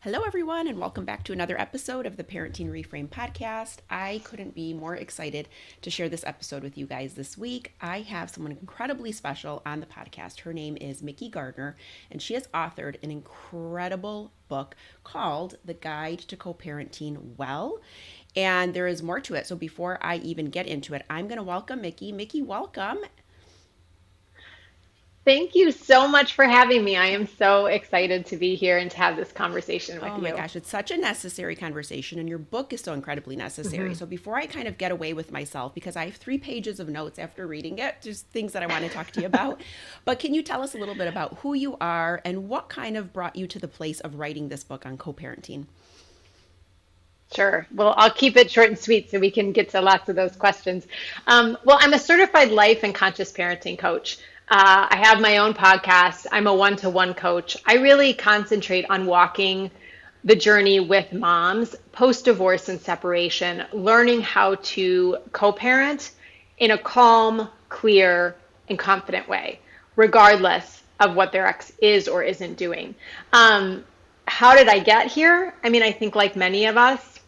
Hello, everyone, and welcome back to another episode of the Parenting Reframe podcast. I couldn't be more excited to share this episode with you guys this week. I have someone incredibly special on the podcast. Her name is Mikki Gardner, and she has authored an incredible book called The Guide to Co-Parenting Well. And there is more to it. So before I even get into it, I'm going to welcome Mikki. Mikki, welcome. Thank you so much for having me. I am so excited to be here and to have this conversation with Oh my you. gosh, it's such a necessary conversation, and your book is so incredibly necessary. hmm So, before I kind of get away with myself, because I have 3 pages of notes after reading it, just things that I want to talk to you about. But can you tell us a little bit about who you are and what kind of brought you to the place of writing this book on co parenting? Sure. Well, I'll keep it short and sweet so we can get to lots of those questions. Well, I'm a certified life and conscious parenting coach. I have my own podcast. I'm a one-to-one coach. I really concentrate on walking the journey with moms post-divorce and separation, learning how to co-parent in a calm, clear, and confident way, regardless of what their ex is or isn't doing. How did I get here? I mean, I think like many of us,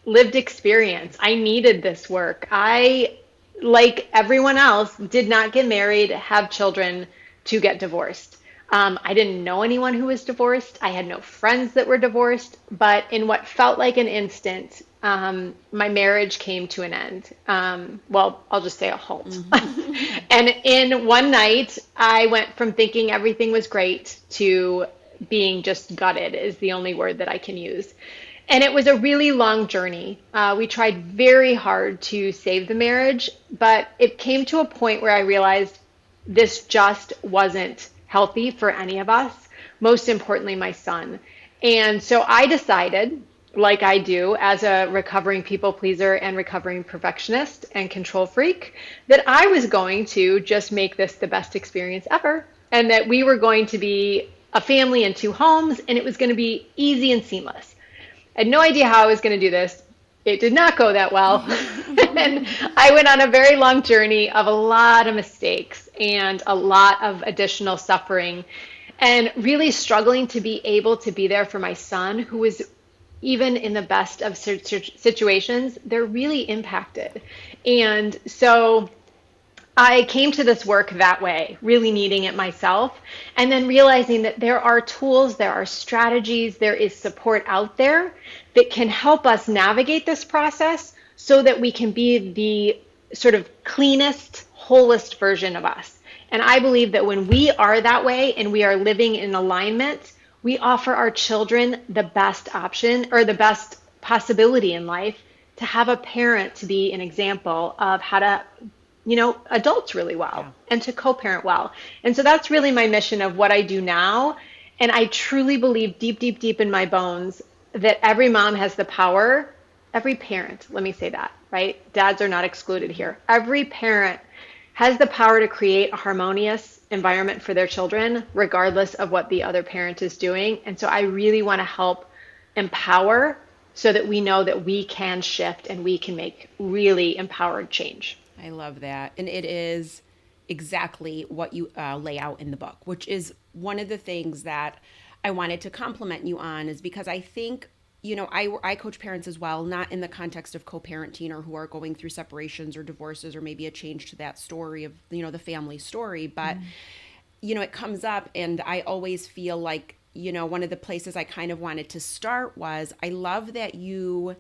lived experience. I needed this work. I, like everyone else, did not get married, have children to get divorced. I didn't know anyone who was divorced. I had no friends that were divorced. But in what felt like an instant, my marriage came to an end. Well, I'll just say a halt. Mm-hmm. And in one night, I went from thinking everything was great to being just gutted, is the only word that I can use. And it was a really long journey. We tried very hard to save the marriage, but it came to a point where I realized this just wasn't healthy for any of us, most importantly, my son. And so I decided, like I do as a recovering people pleaser and recovering perfectionist and control freak, that I was going to just make this the best experience ever and that we were going to be a family in 2 homes and it was going to be easy and seamless. I had no idea how I was going to do this. It did not go that well. And I went on a very long journey of a lot of mistakes and a lot of additional suffering and really struggling to be able to be there for my son, who was, even in the best of situations, they're really impacted. And so I came to this work that way, really needing it myself, and then realizing that there are tools, there are strategies, there is support out there that can help us navigate this process so that we can be the sort of cleanest, wholest version of us. And I believe that when we are that way and we are living in alignment, we offer our children the best option or the best possibility in life to have a parent to be an example of how to adults really well Yeah. and to co-parent well. And so that's really my mission of what I do now. And I truly believe deep, deep, deep in my bones that every mom has the power, every parent, let me say that, right? Dads are not excluded here. Every parent has the power to create a harmonious environment for their children, regardless of what the other parent is doing. And so I really want to help empower so that we know that we can shift and we can make really empowered change. I love that. And it is exactly what you lay out in the book, which is one of the things that I wanted to compliment you on, is because I think, I coach parents as well, not in the context of co parenting or who are going through separations or divorces or maybe a change to that story of, the family story. But, it comes up, and I always feel like, one of the places I kind of wanted to start was I love that you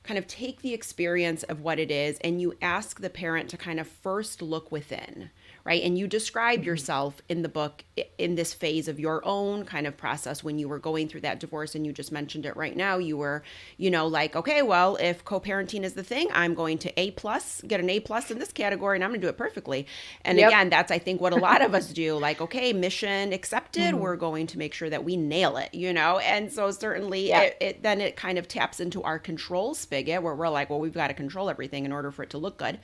kind of take the experience of what it is and you ask the parent to kind of first look within, right? And you describe yourself in the book in this phase of your own kind of process when you were going through that divorce. And you just mentioned it right now. You were, like, okay, well, if co-parenting is the thing, I'm going to get an A+ in this category, and I'm going to do it perfectly. And Yep. again, that's, I think, what a lot of us do. Like, okay, mission accepted. Mhm. We're going to make sure that we nail it, And so certainly Yeah. then it kind of taps into our control spigot where we're like, well, we've got to control everything in order for it to look good.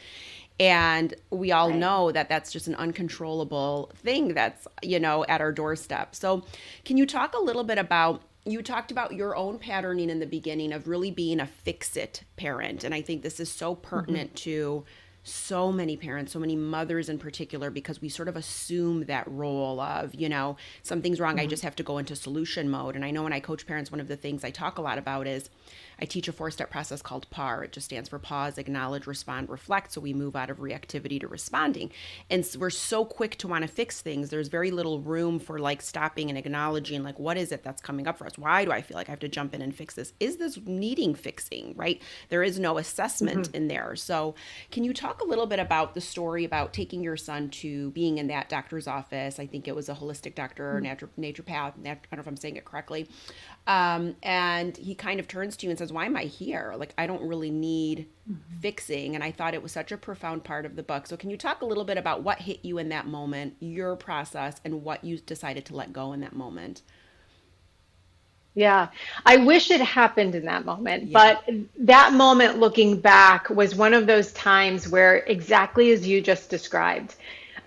And we all Right. know that that's just an uncontrollable thing that's, at our doorstep. So, can you talk a little bit about, you talked about your own patterning in the beginning of really being a fix it parent. And I think this is so Mhm. pertinent to so many parents, so many mothers in particular, because we sort of assume that role of, something's wrong, I Mhm. just have to go into solution mode. And I know when I coach parents, one of the things I talk a lot about is I teach a 4-step process called PAR. It just stands for pause, acknowledge, respond, reflect. So we move out of reactivity to responding. And we're so quick to want to fix things. There's very little room for like stopping and acknowledging, like, what is it that's coming up for us? Why do I feel like I have to jump in and fix this? Is this needing fixing, right? There is no assessment Mhm. in there. So can you talk a little bit about the story about taking your son to being in that doctor's office? I think it was a holistic doctor or naturopath. I don't know if I'm saying it correctly. And he kind of turns to you and says, why am I here? Like, I don't really need Mhm. fixing. And I thought it was such a profound part of the book. So can you talk a little bit about what hit you in that moment, your process, and what you decided to let go in that moment? Yeah, I wish it happened in that moment, Yeah. but that moment looking back was one of those times where exactly as you just described.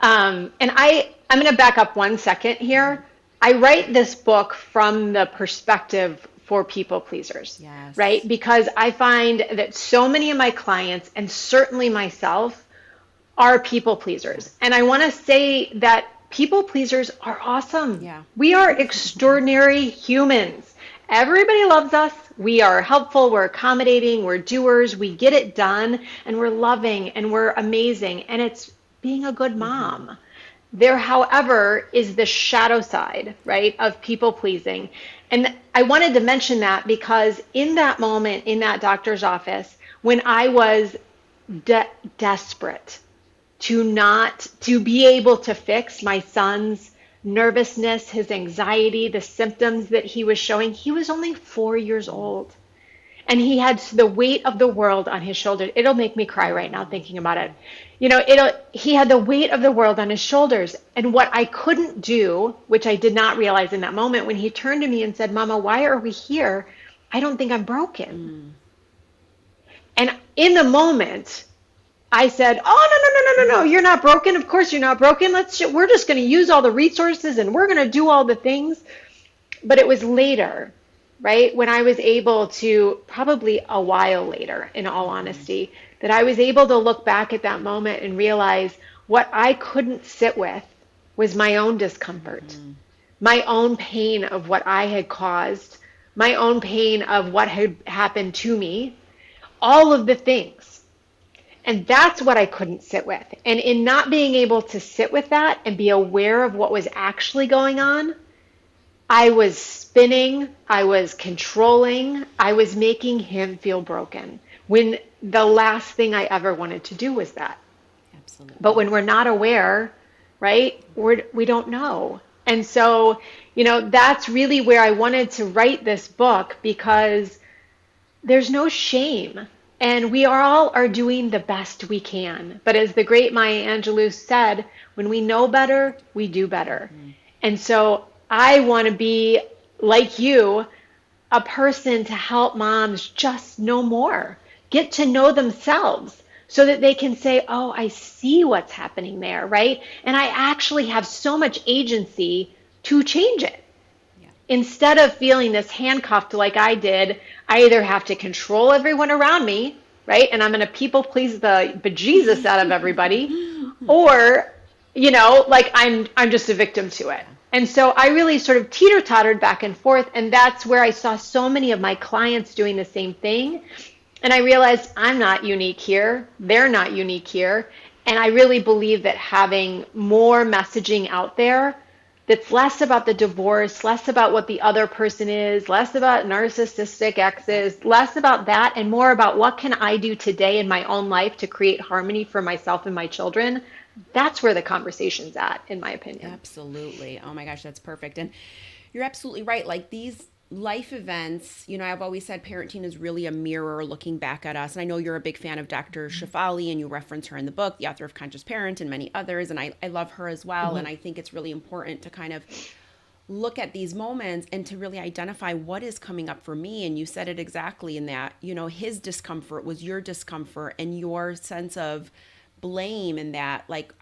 I'm going to back up 1 second Mhm. here. I write this book from the perspective for people pleasers, right? Yes. Because I find that so many of my clients, and certainly myself, are people Yeah. pleasers. And I want to say that people pleasers are awesome. Yeah. We are extraordinary humans. Everybody loves us. We are helpful, we're accommodating, we're doers, we get it done, and we're loving and we're amazing. And it's being a good Mm-hmm. mom. There, however, is the shadow side, Yeah. right, of people pleasing. And I wanted to mention that because in that moment in that doctor's office, when I was desperate to be able to fix my son's nervousness, his anxiety, the symptoms that he was showing. He was only 4 years Mm. old and he had the weight of the world on his shoulders. It'll make me cry right now Oh. thinking about Mm-hmm. it. He had the weight of the world on his shoulders. And what I couldn't do, which I did not realize in that moment, when he turned to me and said, Mama, why are we here? I don't think I'm broken. Mm. And in the moment, I said, "Oh, no, no, no, no, no, no! You're not broken. Of course you're not broken. We're just going to use all the resources and we're going to do all the things." But it was later, right, when I was able to, probably a while later, in all Mm-hmm. honesty, that I was able to look back at that moment and realize what I couldn't sit with was my own discomfort, Mm-hmm. my own pain of what I had caused, my own pain of what had happened to me, all of the things. And that's what I couldn't sit with. And in not being able to sit with that and be aware of what was actually going on, I was spinning, I was controlling, I was making him feel broken when the last thing I ever wanted to do was that. But Absolutely. when we're not aware, right, we don't know. And so, that's really where I wanted to write this book because there's no shame. And we all are doing the best we can. But as the great Maya Angelou said, when we know better, we do better. Mm-hmm. And so I want to be like you, a person to help moms just know more, get to know themselves so that they can say, oh, I see what's happening there, right? And I actually have so much agency to change it. Yeah. Instead of feeling this handcuffed like I did, I either have to control everyone around me, right? And I'm going to people please the bejesus out of everybody, or, like I'm just a victim to it. Yeah. And so I really sort of teeter-tottered back and forth, and that's where I saw so many of my clients doing the same thing. And I realized I'm not unique here. They're not unique here. And I really believe that having more messaging out there that's less about the divorce, less about what the other person is, less about narcissistic Yep. exes, less about that, and more about what can I do today in my own life to create harmony for myself and my children. That's where the conversation's at, in my opinion. Absolutely. Oh my gosh, that's perfect. And you're absolutely right. Like these life events, I've always said parenting is really a mirror looking back at us. And I know you're a big fan of Dr. Shafali and you reference her in the book, the author of Conscious Parent and many others. And I love her as well. And Mhm. I think it's really important to kind of look at these moments and to really identify what is coming up for me. And you said it exactly in that, his discomfort was your discomfort and your sense of blame and that like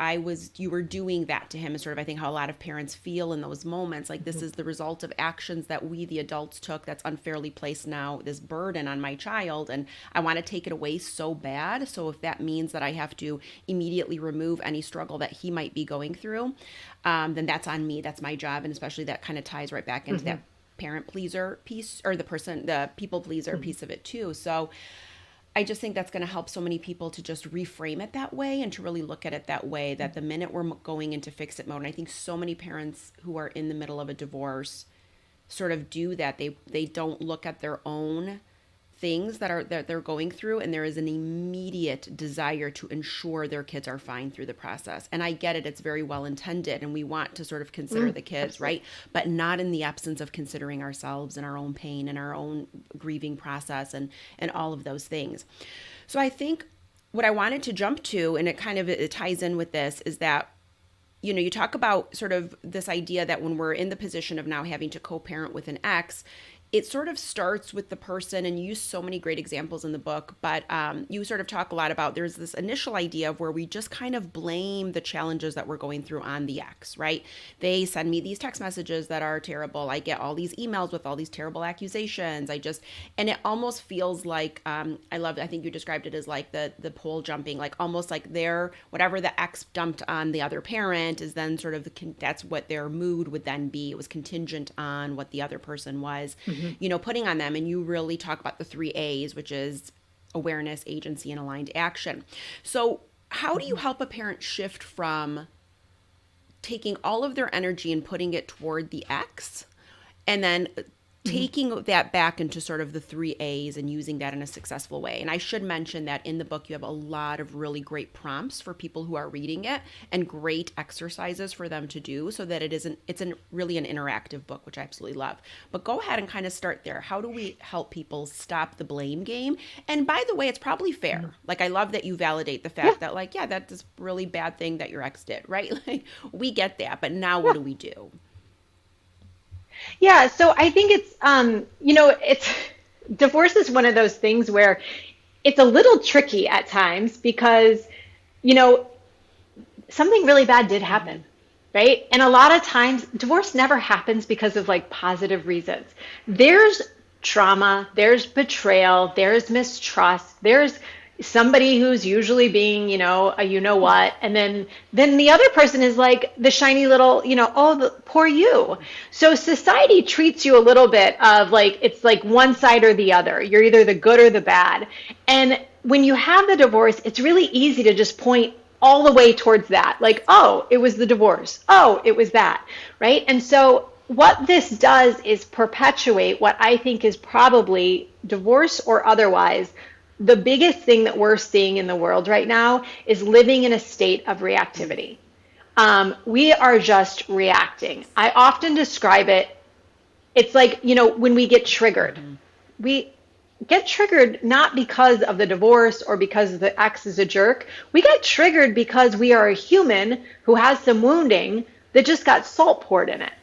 you were doing that to him, is sort of I think how a lot of parents feel in those moments, like this is the result of actions that we the adults took that's unfairly placed now this burden on my child, and I want to take it away so bad. So if that means that I have to immediately remove any struggle that he might be going through, then that's on me, that's my job. And especially that kind of ties right back into that parent pleaser piece, or the people pleaser piece of it too. So I just think that's going to help so many people to just reframe it that way and to really look at it that way, that the minute we're going into fix it mode, and I think so many parents who are in the middle of a divorce sort of do that. They don't look at their own things that they're going through, and there is an immediate desire to ensure their kids are fine through the process. And I get it, it's very well intended, and we want to sort of consider the kids, Absolutely. right? But not in the absence of considering ourselves and our own pain and our own grieving process and all of those things. So I think what I wanted to jump to, and it ties in with this, is that you talk about sort of this idea that when we're in the position of now having to co-parent with an ex, it sort of starts with the person, and you use so many great examples in the book, but you sort of talk a lot about there's this initial idea of where we just kind of blame the challenges that we're going through on the ex, right? They send me these text messages that are terrible. I get all these emails with all these terrible accusations. And it almost feels like, I think you described it as like the pole jumping, like almost like whatever the ex dumped on the other parent is then sort of that's what their mood would then be. It was contingent on what the other person was putting on them. And you really talk about the 3 A's, which is awareness, agency, and aligned action. So how do you help a parent shift from taking all of their energy and putting it toward the X, and then taking that back into sort of the 3 A's and using that in a successful way? And I should mention that in the book, you have a lot of really great prompts for people who are reading it and great exercises for them to do, so that it's really an interactive book, which I absolutely love. But go ahead and kind of start there. How do we help people stop the blame game? And by the way, it's probably fair. Like, I love that you validate the Yeah. fact that like, yeah, that's a really bad thing that your ex did, right? Like, we get that, but now what Yeah. do we do? Yeah, so I think it's divorce is one of those things where it's a little tricky at times because, you know, something really bad did happen, right? And a lot of times, divorce never happens because of like positive reasons. There's trauma, there's betrayal, there's mistrust, there's somebody who's usually being, a you know what, and then the other person is like the shiny little, oh, poor you. So society treats you a little bit of like it's like one side or the other. You're either the good or the bad. And when you have the divorce, it's really easy to just point all the way towards that. Like, oh, it was the divorce. Oh, it was that, right? And so what this does is perpetuate what I think is probably, divorce or otherwise, the biggest thing that we're seeing in the world right now is living in a state of reactivity. We are just reacting. I often describe it, it's like, when we get triggered, we get triggered not because of the divorce or because the ex is a jerk. We get triggered because we are a human who has some wounding that just got salt poured in it,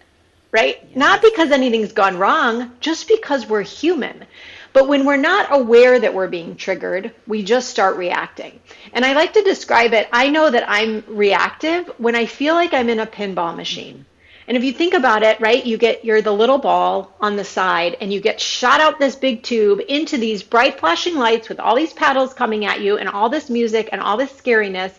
right? Not Yes. because anything's gone wrong, just because we're human. But when we're not aware that we're being triggered, we just start reacting. And I like to describe it, I know that I'm reactive when I feel like I'm in a pinball machine. And if you think about it, right, you're the little ball on the side and you get shot out this big tube into these bright flashing lights with all these paddles coming at you and all this music and all this scariness.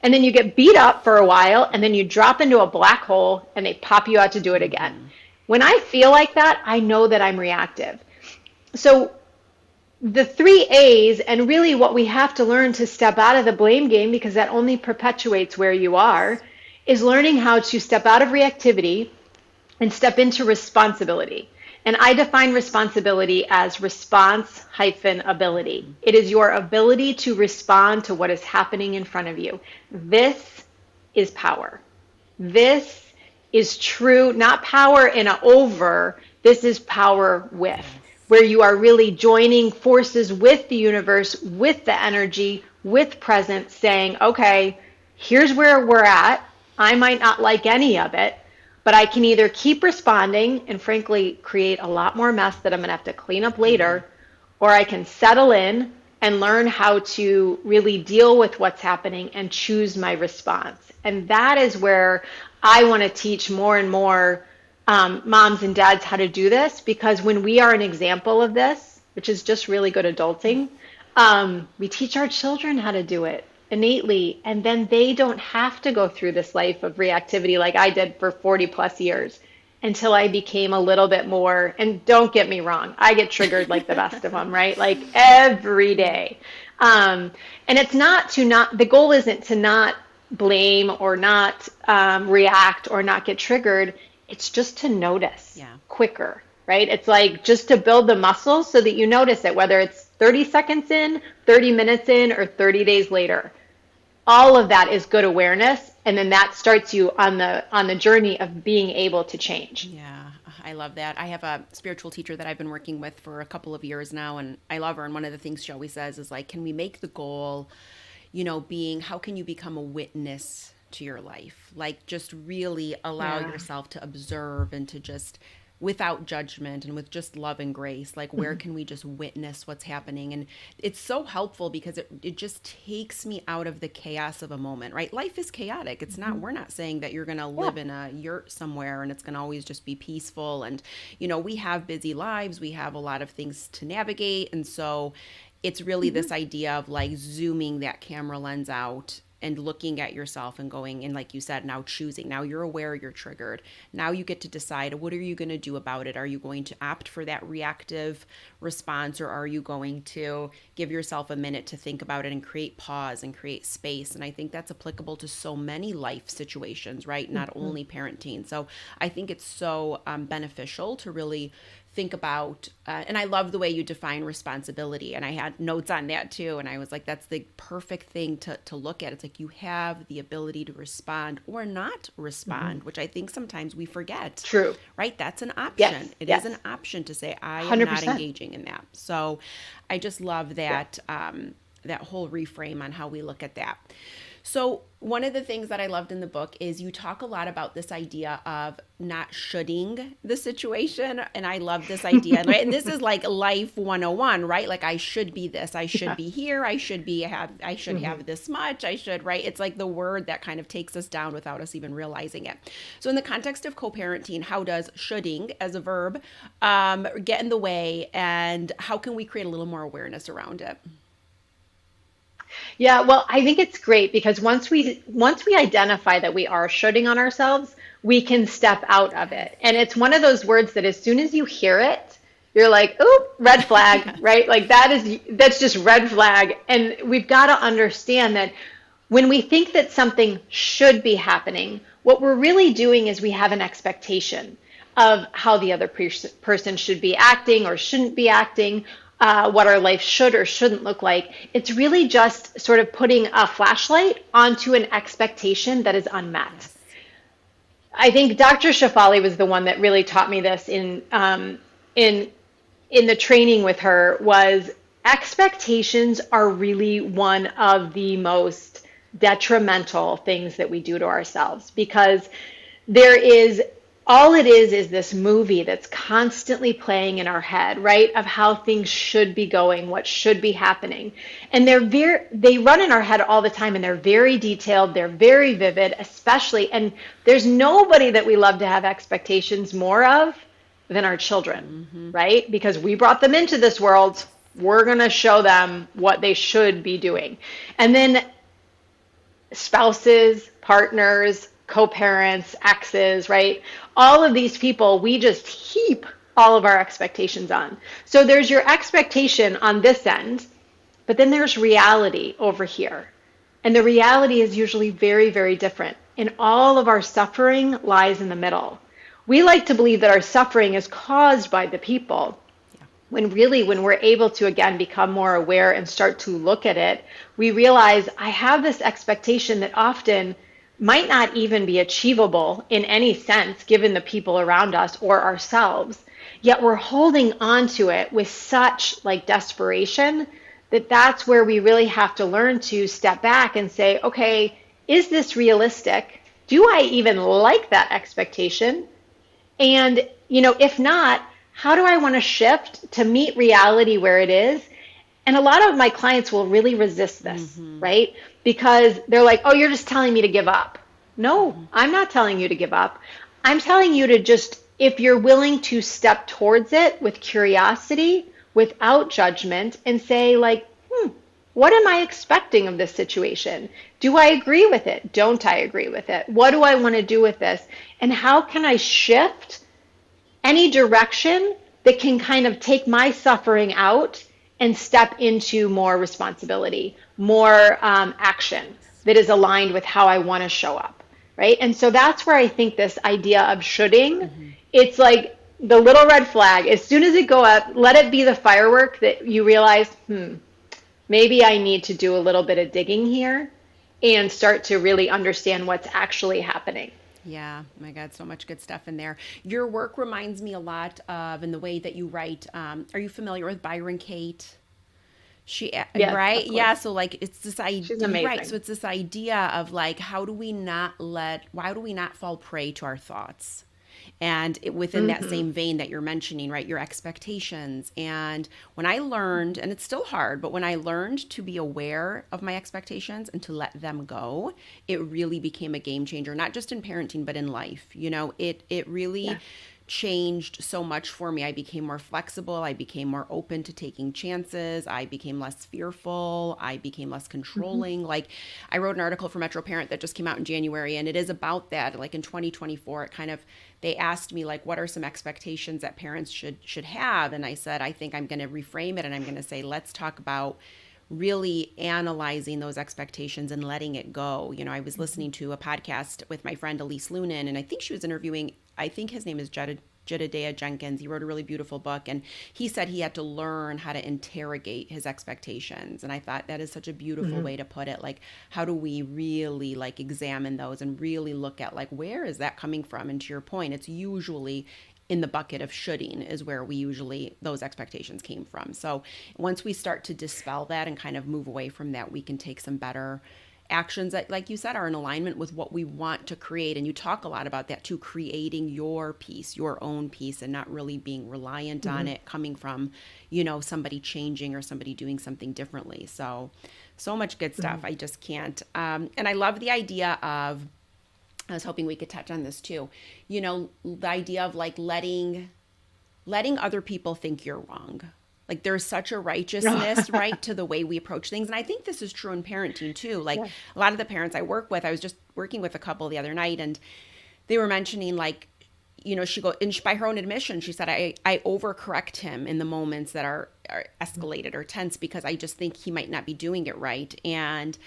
And then you get beat up for a while and then you drop into a black hole and they pop you out to do it again. When I feel like that, I know that I'm reactive. So the 3 A's, and really what we have to learn to step out of the blame game, because that only perpetuates where you are, is learning how to step out of reactivity and step into responsibility. And I define responsibility as response hyphen ability. It is your ability to respond to what is happening in front of you. This is power. This is true, not power in a over, this is power with, where you are really joining forces with the universe, with the energy, with presence, saying, okay, here's where we're at. I might not like any of it, but I can either keep responding and frankly create a lot more mess that I'm going to have to clean up later, or I can settle in and learn how to really deal with what's happening and choose my response. And that is where I want to teach more and more moms and dads how to do this, because when we are an example of this, which is just really good adulting, we teach our children how to do it innately, and then they don't have to go through this life of reactivity like I did for 40 plus years until I became a little bit more. And don't get me wrong, I get triggered like the best of them, right? Like every Yeah. day. And it's not to not, the goal isn't to not blame or not react or not get triggered. It's just to notice Yeah. quicker, right? It's like just to build the muscles so that you notice it, whether it's 30 seconds in, 30 minutes in, or 30 days later. All of that is good awareness, and then that starts you on the journey of being able to change. Yeah, I love that. I have a spiritual teacher that I've been working with for a couple of years now, and I love her. And one of the things she always says is like, can we make the goal, being how can you become a witness to your life? Like, just really allow Yeah. yourself to observe and to just, without judgment and with just love and grace, like, where can we just witness what's happening? And it's so helpful because it just takes me out of the chaos of a moment, right? Life is chaotic. It's not, we're not saying that you're going to Yeah. live in a yurt somewhere and it's going to always just be peaceful. And, we have busy lives, we have a lot of things to navigate. And so it's really this idea of like zooming that camera lens out and looking at yourself and going, and like you said, now choosing. Now you're aware you're triggered. Now you get to decide, what are you going to do about it? Are you going to opt for that reactive response, or are you going to give yourself a minute to think about it and create pause and create space? And I think that's applicable to so many life situations, right? Not only parenting. So I think it's so beneficial to really think about, and I love the way you define responsibility. And I had notes on that too. And I was like, that's the perfect thing to look at. It's like you have the ability to respond or not respond, which I think sometimes we forget, True. right? That's an option. Yes. It is an Yes. option to say, I am not 100%. engaging in that. So I just love Yeah. that, that whole reframe on how we look at that. So, one of the things that I loved in the book is you talk a lot about this idea of not shoulding the situation. And I love this idea. Right? And this is like life 101, right? Like, I should be this, I should Yeah. be here, I should have this much, I should, right? It's like the word that kind of takes us down without us even realizing it. So, in the context of co parenting, how does shoulding as a verb get in the way? And how can we create a little more awareness around it? Yeah, well, I think it's great because once we identify that we are shooting on ourselves, we can step out of Yes. it. And it's one of those words that as soon as you hear it, you're like, "Oop, red flag," Yes. right? Like that's just red flag. And we've got to understand that when we think that something should be happening, what we're really doing is we have an expectation of how the other person should be acting or shouldn't be acting, what our life should or shouldn't look like. It's really just sort of putting a flashlight onto an expectation that is unmet. Yes. I think Dr. Shafali was the one that really taught me this in in the training with her. Was expectations are really one of the most detrimental things that we do to ourselves, because there is all it is this movie that's constantly playing in our head, right? Of how things should be going, what should be happening. And they run in our head all the time, and they're very detailed, they're very vivid, especially, and there's nobody that we love to have expectations more of than our children, Mm-hmm. right? Because we brought them into this world. We're going to show them what they should be doing. And then spouses, partners, co-parents, exes, right? All of these people, we just heap all of our expectations on. So there's your expectation on this end, but then there's reality over here. And the reality is usually very, very different. And all of our suffering lies in the middle. We like to believe that our suffering is caused by the people, Yeah. when really, when we're able to again become more aware and start to look at it, we realize I have this expectation that often might not even be achievable in any sense given the people around us or ourselves, yet we're holding on to it with such like desperation that that's where we really have to learn to step back and say, okay, is this realistic? Do I even like that expectation? And if not, how do I want to shift to meet reality where it is? And a lot of my clients will really resist this, Mm-hmm. right? Because they're like, oh, you're just telling me to give up. No, Mm-hmm. I'm not telling you to give up. I'm telling you to just, if you're willing to step towards it with curiosity, without judgment, and say, like, what am I expecting of this situation? Do I agree with it? Don't I agree with it? What do I want to do with this? And how can I shift any direction that can kind of take my suffering out and step into more responsibility, more action that is aligned with how I want to show up, right? And so that's where I think this idea of shoulding, Mm-hmm. it's like the little red flag. As soon as it go up, let it be the firework that you realize, maybe I need to do a little bit of digging here and start to really understand what's actually happening. Yeah, my God, so much good stuff in there. Your work reminds me a lot of, in the way that you write. Are you familiar with Byron Kate? Yes, Right? of Yeah. course. So like, it's this She's idea, right? So amazing. it's this idea of like, why do we not fall prey to our thoughts? And within that Hmm. same vein that you're mentioning, right, your expectations. And when I learned, and it's still hard, but when I learned to be aware of my expectations and to let them go, it really became a game changer, not just in parenting, but in life. It really Yeah. changed so much for me. I became more flexible. I became more open to taking chances. I became less fearful. I became less Hmm. controlling. Like, I wrote an article for Metro Parent that just came out in January, and it is about that. Like in 2024, it kind of, they asked me like, what are some expectations that parents should have, and I said, I think I'm going to reframe it, and I'm going to say, let's talk about really analyzing those expectations and letting it go. I was listening to a podcast with my friend Elise Lunan, and I think she was interviewing, I think his name is Jedediah Jenkins. He wrote a really beautiful book, and he said he had to learn how to interrogate his expectations. And I thought that is such a beautiful Hmm. way to put it. Like, how do we really like examine those and really look at like, where is that coming from? And to your point, it's usually in the bucket of shoulding is where we usually those expectations came from. So once we start to dispel that and kind of move away from that, we can take some better actions that, like you said, are in alignment with what we want to create. And you talk a lot about that too, creating your piece, your own piece, and not really being reliant on Hmm. it coming from, somebody changing or somebody doing something differently. So much good stuff. Hmm. I just can't. And I love the idea of, I was hoping we could touch on this too. The idea of like letting other people think you're wrong. Like, there's such a righteousness, right, to the way we approach things. And I think this is true in parenting too. Like, Yeah. a lot of the parents I work with, I was just working with a couple the other night, and they were mentioning like, she go, and by her own admission, she said, I overcorrect him in the moments that are escalated or tense because I just think he might not be doing it right. And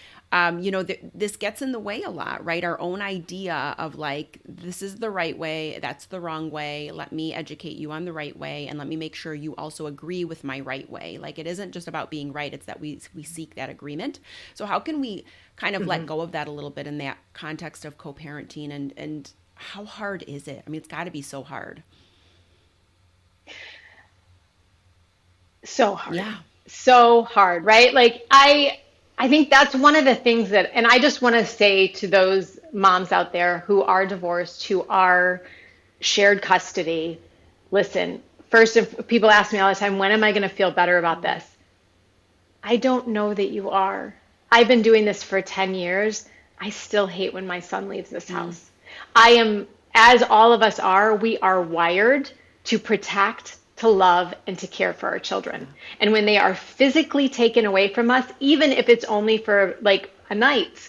this gets in the way a lot, right? Our own idea of like, this is the right way, that's the wrong way. Let me educate you on the right way, and let me make sure you also agree with my right way. Like, it isn't just about being right; it's that we seek that agreement. So how can we kind of let Hmm. go of that a little bit in that context of co-parenting, and how hard is it? I mean, it's got to be so hard. So hard. Yeah. So hard, right? Like I think that's one of the things that, and I just want to say to those moms out there who are divorced, who are shared custody, listen, first, if people ask me all the time, when am I going to feel better about Mm, this? I don't know that you are. I've been doing this for 10 years. I still hate when my son leaves this mm, house. I am, as all of us are, we are wired to protect, to love, and to care for our children. yeah. And when they are physically taken away from us, even if it's only for like a night,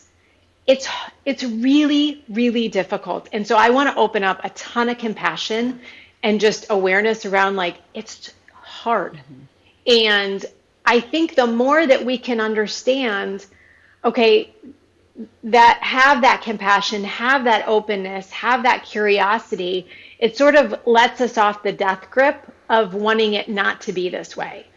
it's it's really, really difficult. And so I want to open up a ton of Yeah. compassion and just awareness around like it's hard. Mm-hmm. And I think the more that we can understand, okay, that have that compassion, have that openness, have that curiosity, it sort of lets us off the death grip of wanting it not to be this way.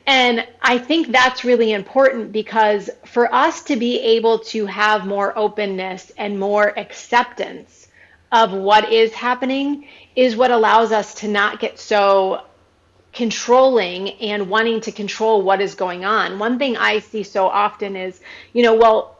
And I think that's really important because for us to be able to have more openness and more acceptance of what is happening is what allows us to not get so controlling and wanting to control what is going on. One thing I see so often is, well,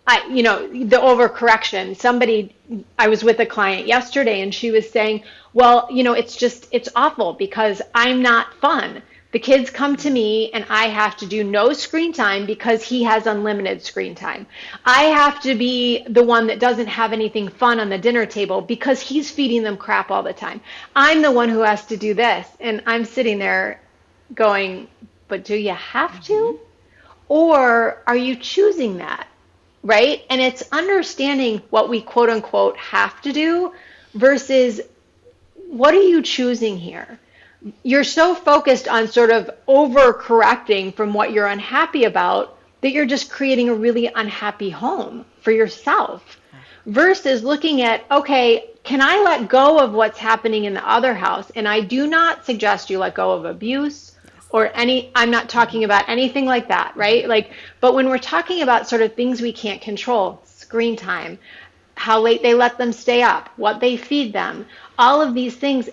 the overcorrection. I was with a client yesterday and she was saying, well, it's awful because I'm not fun. The kids come to me and I have to do no screen time because he has unlimited screen time. I have to be the one that doesn't have anything fun on the dinner table because he's feeding them crap all the time. I'm the one who has to do this. And I'm sitting there going, but do you have to? Or are you choosing that? Right? And it's understanding what we quote unquote have to do versus what are you choosing here? You're so focused on sort of overcorrecting from what you're unhappy about that you're just creating a really unhappy home for yourself Yeah. versus looking at, okay, can I let go of what's happening in the other house? And I do not suggest you let go of abuse Yes. or any, I'm not talking about anything like that, right? Like, but when we're talking about sort of things we can't control, screen time, how late they let them stay up, what they feed them, all of these things,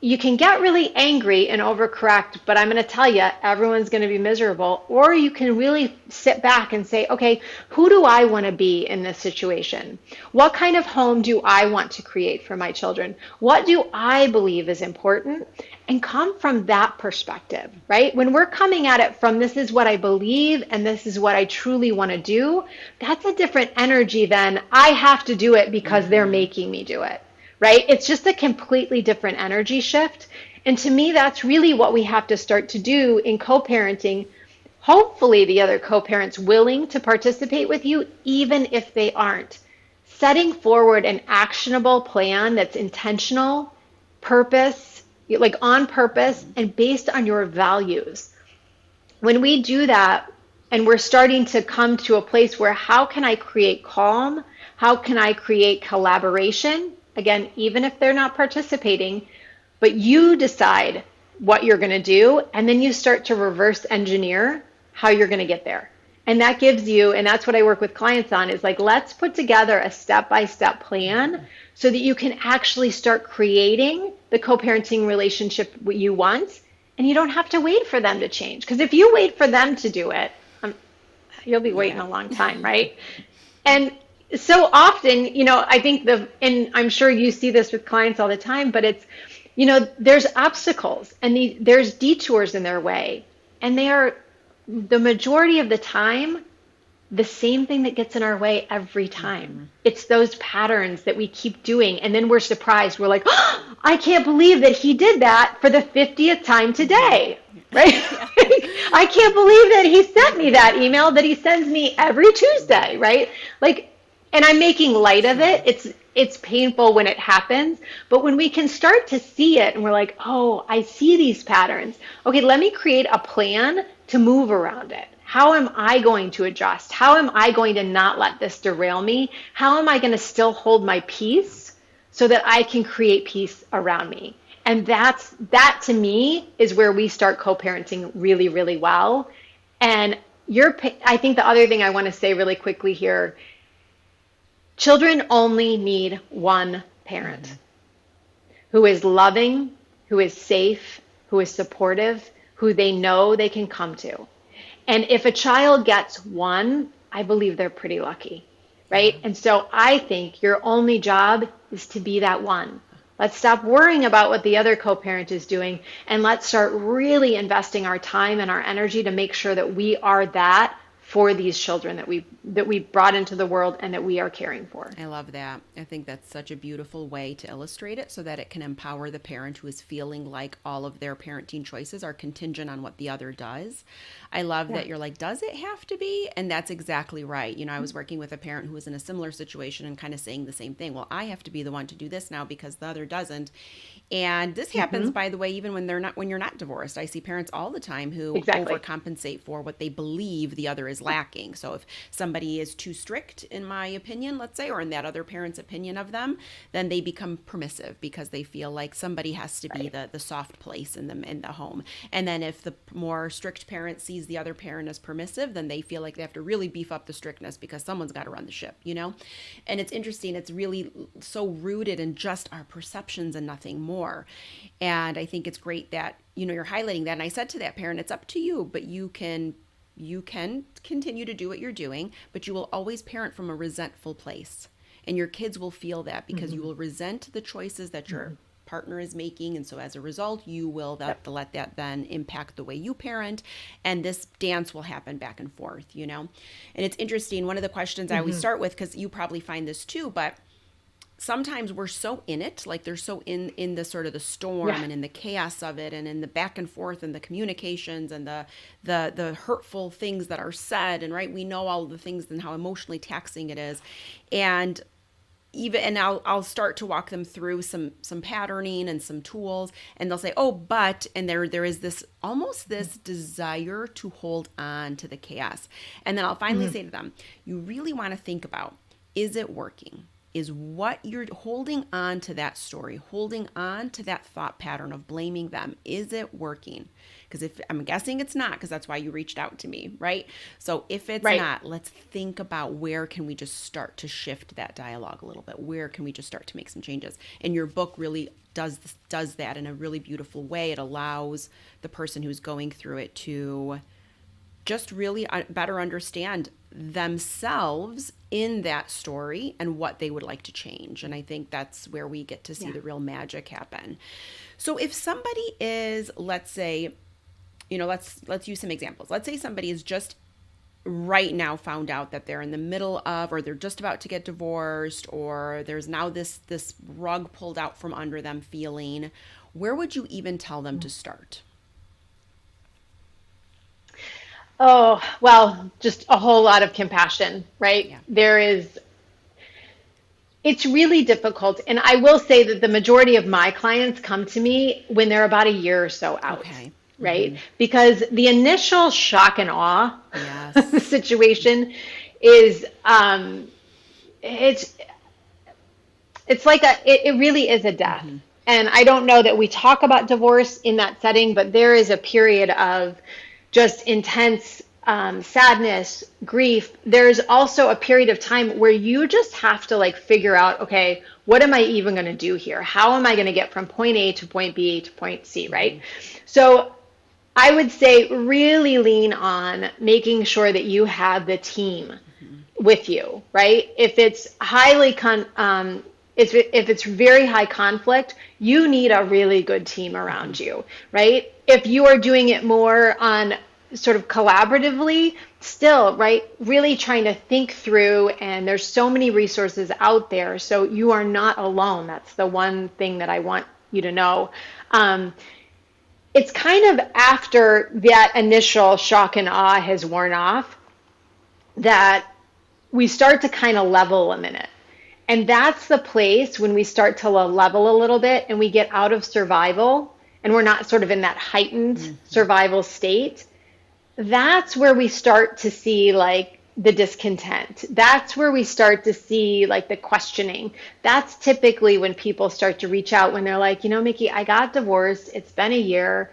you can get really angry and overcorrect, but I'm going to tell you, everyone's going to be miserable. Or you can really sit back and say, okay, who do I want to be in this situation? What kind of home do I want to create for my children? What do I believe is important? And come from that perspective, right? When we're coming at it from this is what I believe and this is what I truly want to do, that's a different energy than I have to do it because they're making me do it, right? It's just a completely different energy shift. And to me, that's really what we have to start to do in co-parenting. Hopefully, the other co-parents willing to participate with you, even if they aren't. Setting forward an actionable plan that's intentional, purpose, like on purpose, and based on your values. When we do that, and we're starting to come to a place where how can I create calm? How can I create collaboration? Again, even if they're not participating, but you decide what you're going to do, and then you start to reverse engineer how you're going to get there. And that gives you, and that's what I work with clients on, is like, let's put together a step-by-step plan so that you can actually start creating the co-parenting relationship you want, and you don't have to wait for them to change. Because if you wait for them to do it, you'll be waiting Yeah. a long time, right? And so often, I think and I'm sure you see this with clients all the time, but it's, there's obstacles and there's detours in their way. And they are the majority of the time the same thing that gets in our way every time. It's those patterns that we keep doing. And then we're surprised. We're like, oh, I can't believe that he did that for the 50th time today. Right? Yeah. I can't believe that he sent me that email that he sends me every Tuesday, right? Like, and I'm making light of it. Sure. It's painful when it happens, but when we can start to see it and we're like, oh, I see these patterns. Okay, let me create a plan to move around it. How am I going to adjust? How am I going to not let this derail me? How am I going to still hold my peace so that I can create peace around me? And that to me is where we start co-parenting really, really well. And I think the other thing I want to say really quickly here, children only need one parent who is loving, who is safe, who is supportive, who they know they can come to. And if a child gets one, I believe they're pretty lucky, Yeah. right? And so I think your only job is to be that one. Let's stop worrying about what the other co-parent is doing, and let's start really investing our time and our energy to make sure that we are that for these children that we brought into the world and that we are caring for. I love that. I think that's such a beautiful way to illustrate it so that it can empower the parent who is feeling like all of their parenting choices are contingent on what the other does. I love Yeah. that you're like, does it have to be? And that's exactly right. I was working with a parent who was in a similar situation and kind of saying the same thing. Well, I have to be the one to do this now because the other doesn't. And this happens, Mm-hmm. by the way, even when you're not divorced. I see parents all the time who Exactly. overcompensate for what they believe the other is lacking. So if somebody is too strict, in my opinion, let's say, or in that other parent's opinion of them, then they become permissive because they feel like somebody has to be Right. the soft place in the home. And then if the more strict parent sees the other parent as permissive, then they feel like they have to really beef up the strictness because someone's got to run the ship. And it's interesting. It's really so rooted in just our perceptions and nothing more. And I think it's great that you're highlighting that. And I said to that parent, it's up to you, but you can continue to do what you're doing, but you will always parent from a resentful place. And your kids will feel that because you will resent the choices that your partner is making. And so as a result, you will Yep. let that then impact the way you parent. And this dance will happen back and forth, you know? And it's interesting. One of the questions I always Hmm. start with, because you probably find this too, but sometimes we're so in it, like they're so in the sort of the Yeah. storm and in the chaos of it and in the back and forth and the communications and the hurtful things that are said, and right, we know all the things and how emotionally taxing it is. And even, and I'll start to walk them through some patterning and some tools, and they'll say, oh, but, and there is this almost this desire to hold on to the chaos. And then I'll finally Hmm. say to them, you really want to think about, is it working? Is what you're holding on to, that story, holding on to that thought pattern of blaming them, is it working? Because if, I'm guessing it's not, because that's why you reached out to me, right? So if it's Right. not, let's think about where can we just start to shift that dialogue a little bit. Where can we just start to make some changes? And your book really does that in a really beautiful way. It allows the person who's going through it to just really better understand themselves in that story and what they would like to change. And I think that's where we get to see Yeah. the real magic happen. So if somebody is, let's say, you know, let's use some examples. Let's say somebody is just right now found out that they're in the middle of, or they're just about to get divorced, or there's now this rug pulled out from under them feeling. Where would you even tell them to start? Oh, well, just a whole lot of compassion, right? Yeah. It's really difficult. And I will say that the majority of my clients come to me when they're about a year or so out, Okay. right? Because the initial shock and awe of the Yes. situation is, it's, it's like it really is a death. Mm-hmm. And I don't know that we talk about divorce in that setting, but there is a period of just intense sadness, grief. There's also a period of time where you just have to like figure out, okay, what am I even going to do here? How am I going to get from point A to point B to point C, Mm-hmm. right? So I would say really lean on making sure that you have the team Mm-hmm. with you, right? If it's if it's very high conflict, you need a really good team Mm-hmm. around you, right? If you are doing it more on sort of collaboratively, still, right? Really trying to think through, and there's so many resources out there, so you are not alone. That's the one thing that I want you to know. Um, it's kind of after that initial shock and awe has worn off that we start to kind of level a minute. And that's the place when we start to level a little bit and we get out of survival and we're not sort of in that heightened Mm-hmm. survival state. That's where we start to see like the discontent. That's where we start to see like the questioning. That's typically when people start to reach out when they're like, you know, Mikki, I got divorced. It's been a year.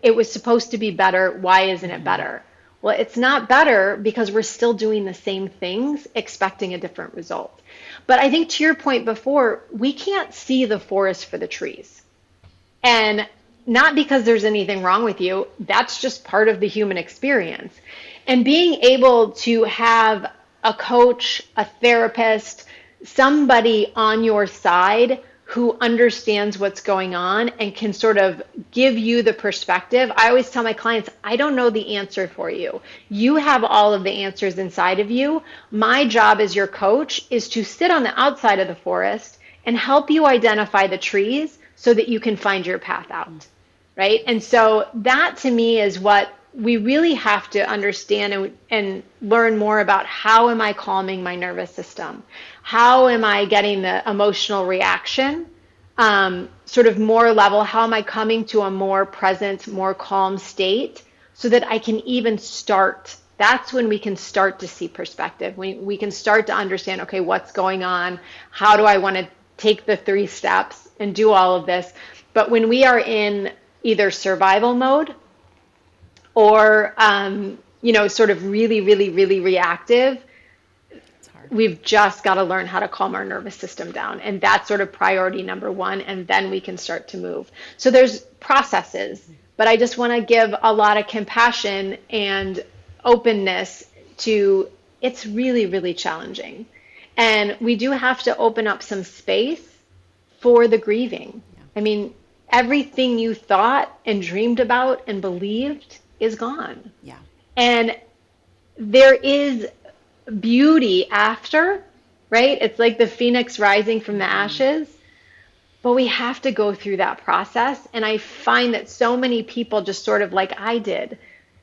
It was supposed to be better. Why isn't it Mm-hmm. better? Well, it's not better because we're still doing the same things, expecting a different result. But I think to your point before, we can't see the forest for the trees. And not because there's anything wrong with you, that's just part of the human experience. And being able to have a coach, a therapist, somebody on your side who understands what's going on and can sort of give you the perspective. I always tell my clients, I don't know the answer for you. You have all of the answers inside of you. My job as your coach is to sit on the outside of the forest and help you identify the trees so that you can find your path out, right? And so that to me is what we really have to understand and learn more about. How am I calming my nervous system? How am I getting the emotional reaction sort of more level? How am I coming to a more present, more calm state so that I can even start? That's when we can start to see perspective. We can start to understand, okay, what's going on? How do I want to take the 3 steps and do all of this? But when we are in either survival mode or, sort of really, really, really reactive, It's hard. we've just got to learn how to calm our nervous system down. And that's sort of priority number one. And then we can start to move. So there's processes, but I just want to give a lot of compassion and openness to it's really, really challenging. And we do have to open up some space for the grieving. Yeah. I mean, everything you thought and dreamed about and believed is gone. Yeah. And there is beauty after, right? It's like the phoenix rising from the Hmm. ashes. But we have to go through that process. And I find that so many people just sort of like I did,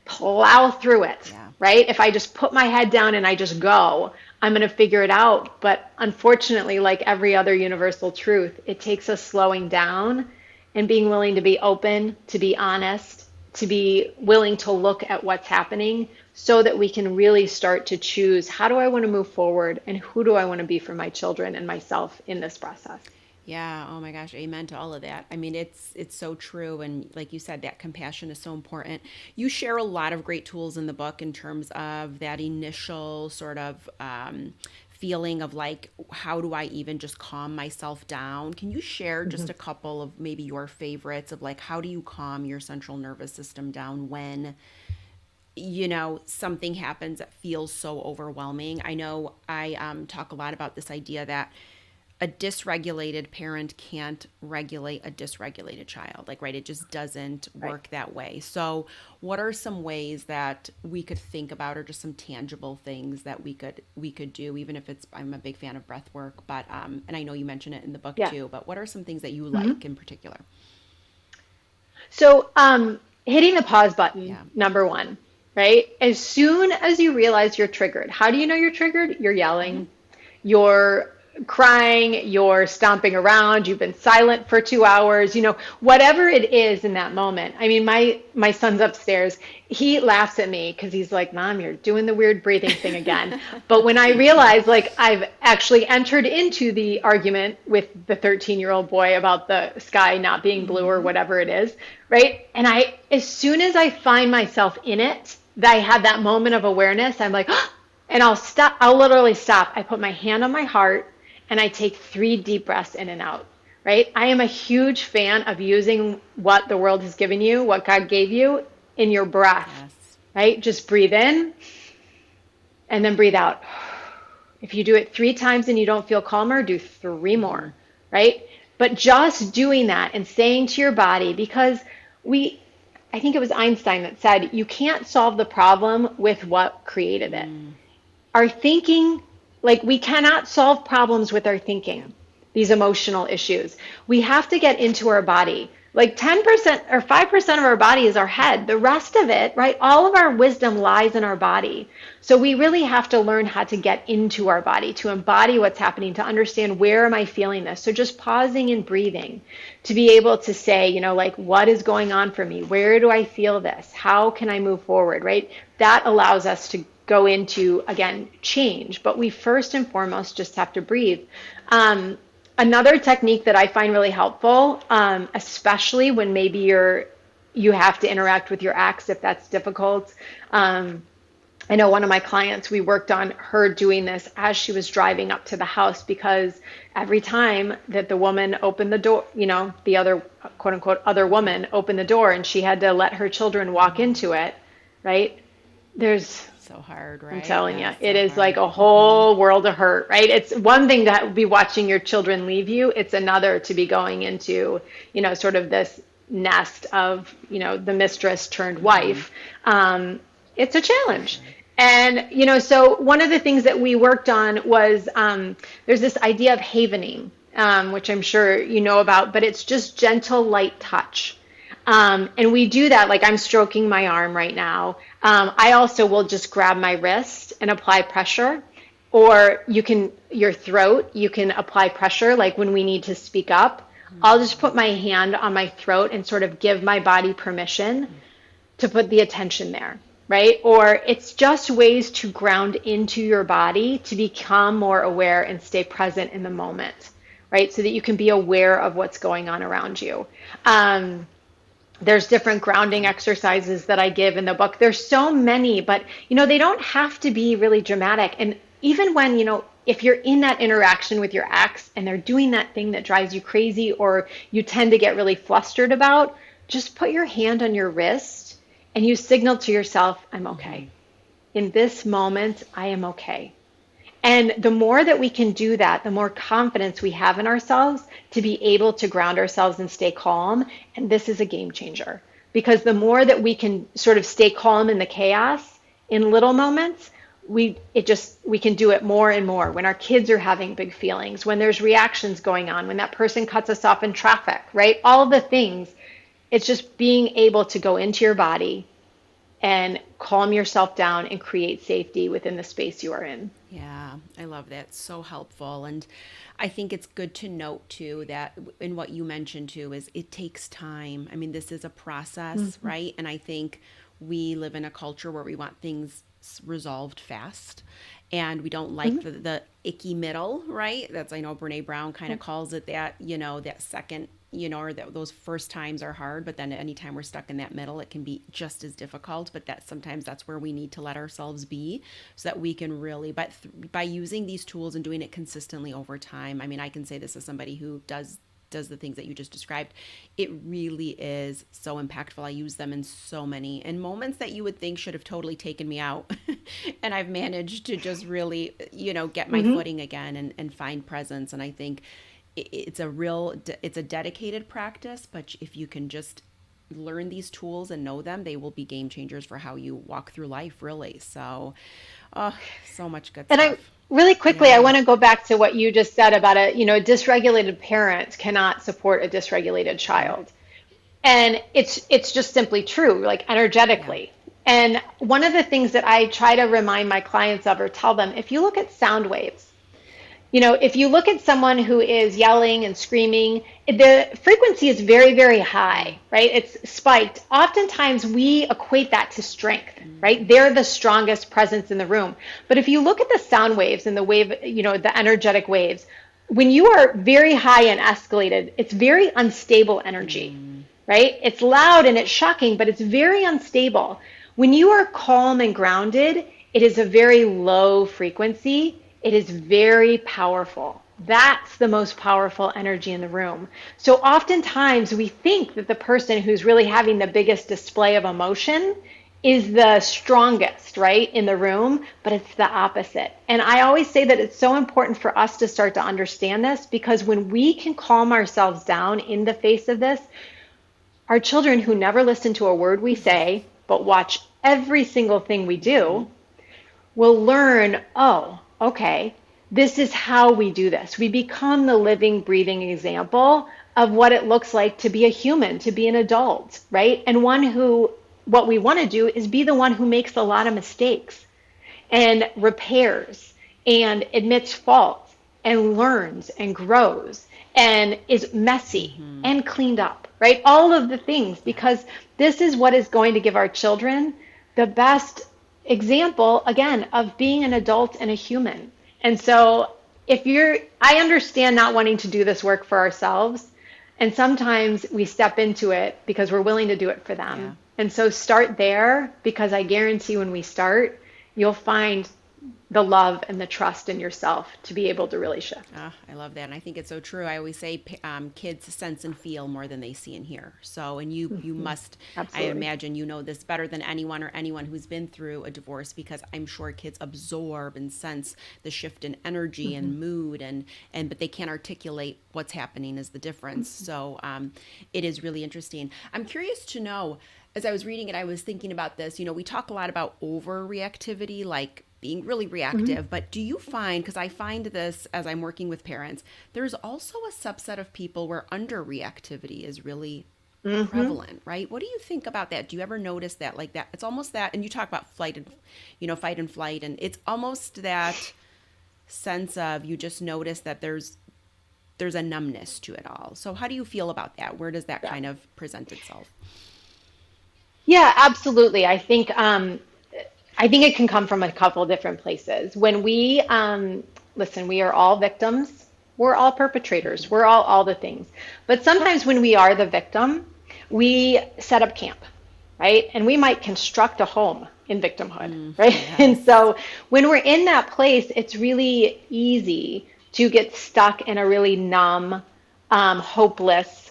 plow through it, Yeah. right? If I just put my head down and I just go, I'm going to figure it out. But unfortunately, like every other universal truth, it takes us slowing down and being willing to be open, to be honest, to be willing to look at what's happening so that we can really start to choose how do I want to move forward and who do I want to be for my children and myself in this process. Yeah, oh my gosh, amen to all of that. I mean, it's so true, and like you said, that compassion is so important. You share a lot of great tools in the book in terms of that initial sort of feeling of like, how do I even just calm myself down? Can you share just a couple of maybe your favorites of like, how do you calm your central nervous system down when something happens that feels so overwhelming? I know I talk a lot about this idea that a dysregulated parent can't regulate a dysregulated child. Like, right, it just doesn't Right. work that way. So what are some ways that we could think about, or just some tangible things that we could do, even if it's, I'm a big fan of breath work, but and I know you mention it in the book Yeah. too, but what are some things that you Mhm. like in particular? So, hitting the pause button, Yeah. number one, right? As soon as you realize you're triggered, how do you know you're triggered? You're Mm-hmm. yelling, you're crying, you're stomping around, you've been silent for 2 hours, whatever it is in that moment. I mean, my son's upstairs. He laughs at me because he's like, Mom, you're doing the weird breathing thing again. But when I realize, like, I've actually entered into the argument with the 13-year-old boy about the sky not being blue or Mm-hmm. whatever it is, right? And as soon as I find myself in it, that I have that moment of awareness, I'm like, and I'll stop, I'll literally stop. I put my hand on my heart and I take 3 deep breaths in and out, right? I am a huge fan of using what the world has given you, what God gave you in your breath, Yes. right? Just breathe in and then breathe out. If you do it 3 times and you don't feel calmer, do 3 more, Mm-hmm. right? But just doing that and saying to your body, because we, I think it was Einstein that said, you can't solve the problem with what created it. Mm. Our thinking, like we cannot solve problems with our Yeah. thinking, these emotional issues. We have to get into our body. Like 10% or 5% of our body is our head. The rest of it, right? All of our wisdom lies in our body. So we really have to learn how to get into our body, to embody what's happening, to understand where am I feeling this. So just pausing and breathing to be able to say, like what is going on for me? Where do I feel this? How can I move forward, right? That allows us to go into, again, change. But we first and foremost just have to breathe. Um, Another technique that I find really helpful, especially when maybe you have to interact with your ex if that's difficult. Um, I know one of my clients, we worked on her doing this as she was driving up to the house because every time that the woman opened the door, the other quote unquote other Mm-hmm. woman opened the door and she had to let her children walk into it, right? There's So hard, I'm right? telling you, Yeah, it so is like hard. a Mm-hmm. whole world of hurt, right? It's one thing to be watching your children leave you. It's another to be going into, sort of this nest of, the mistress turned Mm-hmm. wife. It's a For challenge. sure. And, so one of the things that we worked on was there's this idea of havening, which I'm sure you know about, but it's just gentle, light touch. And we do that, like I'm stroking my arm right now. I also will just grab my wrist and apply pressure. Or your throat, you can apply pressure, like when we need to speak up. I'll just put my hand on my throat and sort of give my body permission to put the attention there, right? Or it's just ways to ground into your body to become more aware and stay present in the moment, right? So that you can be aware of what's going on around you. Um, there's different grounding Yeah. exercises that I give in the book. There's so many, but they don't have to be really dramatic. And even when, if you're in that interaction with your ex and they're doing that thing that drives you crazy or you tend to get really flustered about, just put your hand on your wrist and you signal to yourself, I'm Mm-hmm. okay. In this moment, I am okay. And the more that we can do that, the more confidence we have in ourselves to be able to ground ourselves and stay calm. And this is a game changer because the more that we can sort of stay calm in the chaos in little moments, we can do it more and more when our kids are having big feelings, when there's reactions going on, when that person cuts us off in traffic, right? All of the things. It's just being able to go into your body and calm yourself down and create safety within the space you are in. Yeah, I love that. So helpful. And I think it's good to note too that in what you mentioned too is it takes time. I mean, this is a process, Mhm. right? And I think we live in a culture where we want things resolved fast and we don't like Mhm. the icky middle, right? That's, I know Brene Brown kind of calls it that, that second, or that those first times are hard, but then anytime we're stuck in that middle, it can be just as difficult. But that sometimes that's where we need to let ourselves be so that we can really, but by using these tools and doing it consistently over time, I mean, I can say this as somebody who does the things that you just described, it really is so impactful. I use them in so many and moments that you would think should have totally taken me out. And I've managed to just really, get my Mhm. footing again and find presence. And I think it's a dedicated practice, but if you can just learn these tools and know them, they will be game changers for how you walk through life, really. So, oh, so much good And I stuff. really quickly, I Yeah. want to go back to what you just said about a dysregulated parent cannot support a dysregulated Right. child. And it's just simply true, like Yeah. energetically. And one of the things that I try to remind my clients of or tell them, if you look at sound waves, if you look at someone who is yelling and screaming, the frequency is very, very high, right? It's spiked. Oftentimes we equate that to strength, right? They're the strongest presence in the room. But if you look at the sound waves and the wave, the energetic waves, when you are very high and escalated, it's very unstable energy, right? It's loud and it's shocking, but it's very unstable. When you are calm and grounded, it is a very low frequency. It is very powerful. That's the most powerful energy in the room. So oftentimes we think that the person who's really having the biggest display of emotion is the strongest, right, in the room, but it's the opposite. And I always say that it's so important for us to start to understand this because when we can calm ourselves down in the face of this, our children who never listen to a word we say, but watch every single thing we do, will learn, oh, okay, this is how we do this. We become the living, breathing example of what it looks like to be a human, to be an adult, right? And what we want to do is be the one who makes a lot of mistakes and repairs and admits fault and learns and grows and is messy Mm-hmm. and cleaned up, right? All of the things, Yeah. because this is what is going to give our children the best example, again, of being an adult and a human. And so, I understand not wanting to do this work for ourselves. And sometimes we step into it because we're willing to do it for Yeah. them. And so start there because I guarantee when we start, you'll find the love and the trust in yourself to be able to really shift. Ah, I love that, and I think it's so true. I always say kids sense and feel more than they see and hear. So, and you Mhm. must, I Absolutely. imagine, you know this better than anyone or anyone who's been through a divorce because I'm sure kids absorb and sense the shift in energy Mhm. and mood, and but they can't articulate what's happening is the difference. So, it is really interesting. I'm curious to know. As I was reading it, I was thinking about this. We talk a lot about overreactivity, like being really Mhm. reactive. But do you find, because I find this as I'm working with parents, there's also a subset of people where underreactivity is really Mhm. prevalent, right? What do you think about that? Do you ever notice that, like that? It's almost that, and you talk about flight and, fight and flight, and it's almost that sense of you just notice that there's a numbness to it all. So how do you feel about that? Where does that Yeah. kind of present itself? Yeah, absolutely. I think it can come from a couple different places. When we listen, we are all victims. We're all perpetrators. We're all the things. But sometimes when we are the victim, we set up camp, right? And we might construct a home in victimhood, right? And Yes. so when we're in that place, it's really easy to get stuck in a really numb, hopeless,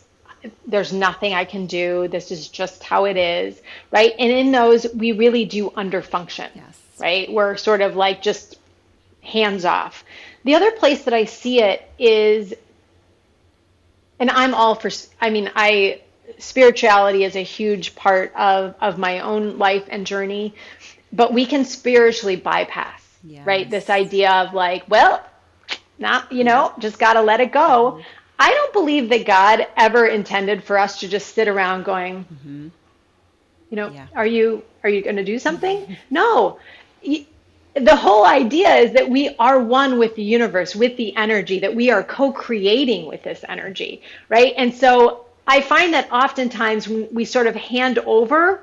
there's nothing I can do. This is just how it is, right? And in those, we really do underfunction, Yes. right? We're sort of like just hands off. The other place that I see it is, and I'm all for, I mean, spirituality is a huge part of my own life and journey, but we can spiritually bypass, right? This Yes. idea of like, well, not, Yep. just got to let it go. Mm-hmm. I don't believe that God ever intended for us to just sit around going, Mm-hmm. Yeah. are you going to do something? No. The whole idea is that we are one with the universe, with the energy, that we are co-creating with this energy, right? And so I find that oftentimes when we sort of hand over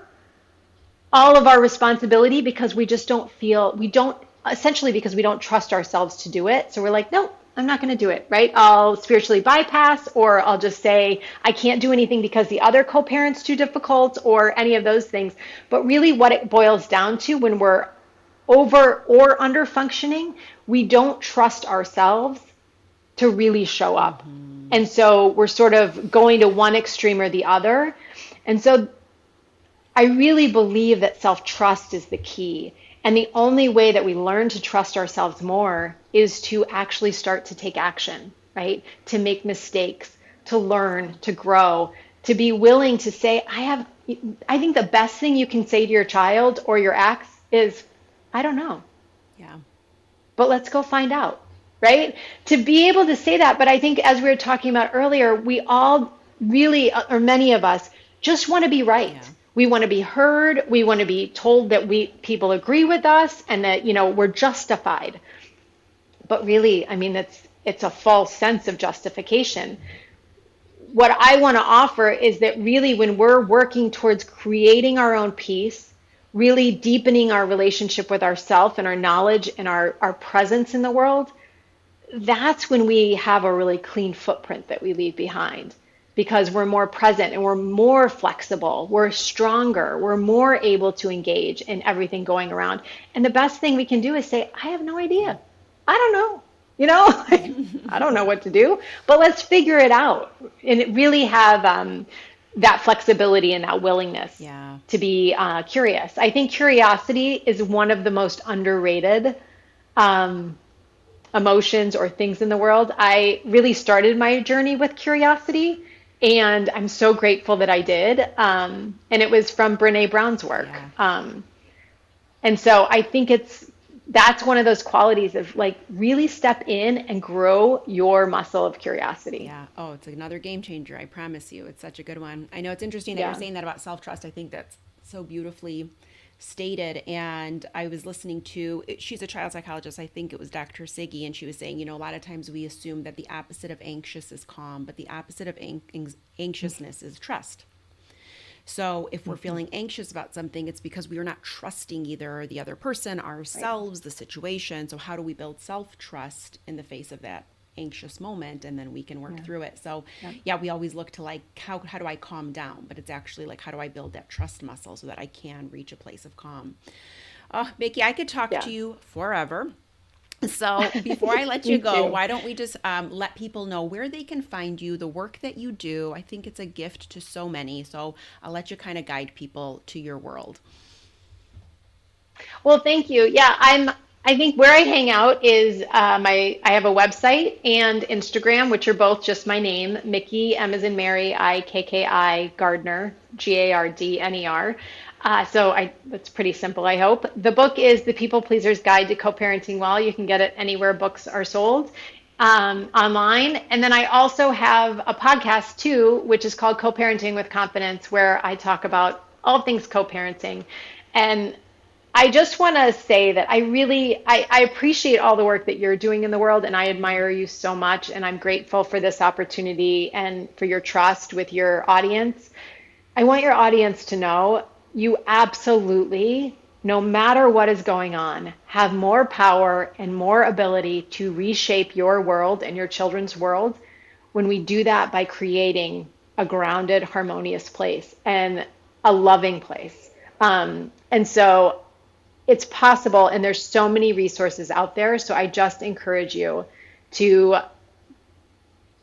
all of our responsibility because we just don't feel, we don't, essentially because we don't trust ourselves to do it. So we're like, no, I'm not going to do it, right? I'll spiritually bypass, or I'll just say, I can't do anything because the other co parent's too difficult, or any of those things. But really, what it boils down to when we're over or under functioning, we don't trust ourselves to really show up. Mm-hmm. And so we're sort of going to one extreme or the other. And so I really believe that self trust is the key. And the only way that we learn to trust ourselves more is to actually start to take action, right? To make mistakes, to learn, to grow, to be willing to say, I think the best thing you can say to your child or your ex is, I don't know, Yeah. but let's go find out, right? To be able to say that. But I think, as we were talking about earlier, we all really, or many of us, just want to be right. Yeah. We want to be heard. We want to be told that people agree with us and that, we're justified. But really, I mean, it's a false sense of justification. What I want to offer is that really, when we're working towards creating our own peace, really deepening our relationship with ourself and our knowledge and our presence in the world, that's when we have a really clean footprint that we leave behind, because we're more present and we're more flexible, we're stronger, we're more able to engage in everything going around. And the best thing we can do is say, I have no Yeah. idea. I don't know. I don't know what to do, but let's figure it out. And it really have that flexibility and that willingness Yeah. to be curious. I think curiosity is one of the most underrated um, emotions or things in the world. I really started my journey with curiosity, and I'm so grateful that I did. And it was from Brene Brown's work. Yeah. And so I think that's one of those qualities of like really step in and grow your muscle of curiosity. Yeah. Oh, it's another game changer. I promise you. It's such a good one. I know it's interesting that you're Yeah. saying that about self trust. I think that's so beautifully stated. And I was listening to, she's a child psychologist. I think it was Dr. Siggy. And she was saying, a lot of times we assume that the opposite of anxious is calm, but the opposite of anxiousness is trust. So if we're Mhm. feeling anxious about something, it's because we are not trusting either the other person, Right. ourselves, the situation. So how do we build self-trust in the face of that anxious moment, and then we can work Yeah. through it. So Yeah. yeah, we always look to like how do I calm down? But it's actually like how do I build that trust muscle so that I can reach a place of calm. Oh, Mickey, I could talk Yeah. to you forever. So before I let you Me go, too. why don't we just let people know where they can find you, the work that you do? I think it's a gift to so many. So I'll let you kind of guide people to your world. Well, thank you. Yeah, I think where I hang out is I have a website and Instagram, which are both just my name, Mikki, M as in Mary, Ikki, Gardner, Gardner. That's pretty simple, I hope. The book is The People Pleaser's Guide to Co-Parenting Well. You can get it anywhere books are sold, online. And then I also have a podcast too, which is called Co-Parenting with Confidence, where I talk about all things co-parenting. And I just want to say that I appreciate all the work that you're doing in the world, and I admire you so much, and I'm grateful for this opportunity and for your trust with your audience. I want your audience to know you absolutely, no matter what is going on, have more power and more ability to reshape your world and your children's world when we do that by creating a grounded, harmonious place and a loving place. And so it's possible, and there's so many resources out there. So I just encourage you to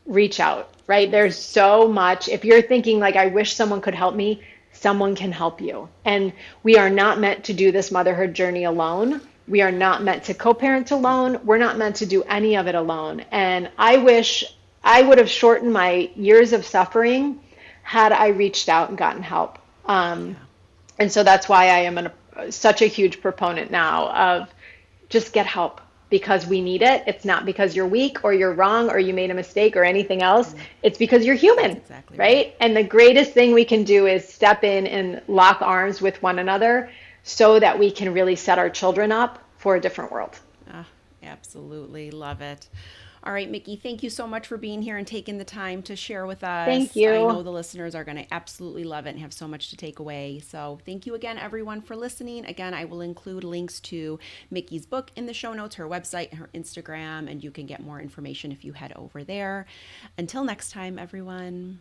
reach out, right? There's Yes. so much. If you're thinking like, I wish someone could help me, someone can help you. And we are not meant to do this motherhood journey alone. We are not meant to co-parent alone. We're not meant to do any of it alone. And I wish I would have shortened my years of suffering had I reached out and gotten help. Yeah. And so that's why I am such a huge proponent now of just get help because we need it. It's not because you're weak or you're wrong or you made a mistake or anything else. It's because you're That's human, exactly right. right? And the greatest thing we can do is step in and lock arms with one another so that we can really set our children up for a different world. Ah, absolutely. Love it. All right, Mikki, thank you so much for being here and taking the time to share with Thank us. I you. know the listeners are going to absolutely love it and have so much to take away. So, thank you again, everyone, for listening. Again, I will include links to Mikki's book in the show notes, her website, her Instagram, and you can get more information if you head over there. Until next time, everyone.